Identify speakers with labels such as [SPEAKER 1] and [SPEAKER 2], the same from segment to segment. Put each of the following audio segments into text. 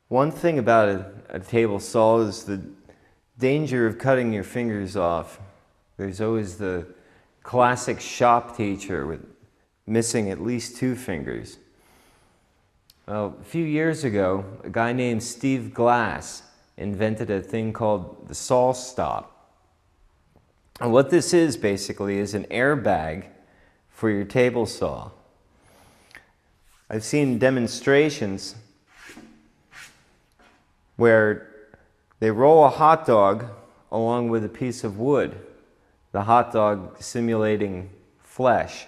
[SPEAKER 1] One thing about a table saw is the danger of cutting your fingers off. There's always the classic shop teacher with missing at least 2 fingers. Well, a few years ago, a guy named Steve Glass invented a thing called the saw stop. And what this is basically is an airbag for your table saw. I've seen demonstrations where they roll a hot dog along with a piece of wood, the hot dog simulating flesh,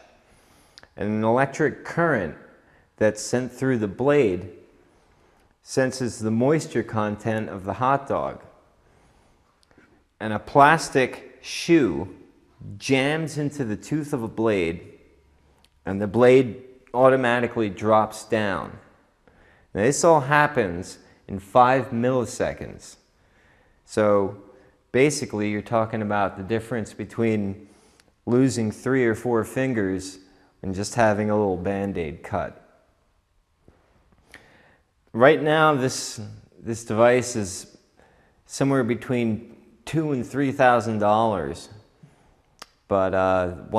[SPEAKER 1] and an electric current that's sent through the blade senses the moisture content of the hot dog. And a plastic shoe jams into the tooth of a blade, and the blade automatically drops down. Now, this all happens in 5 milliseconds. So basically, you're talking about the difference between losing 3 or 4 fingers and just having a little Band-Aid cut. Right now, this device is somewhere between $2,000 and $3,000. But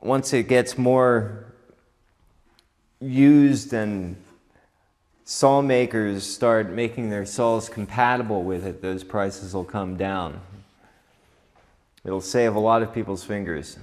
[SPEAKER 1] once it gets more used and saw makers start making their saws compatible with it, those prices will come down. It'll save a lot of people's fingers.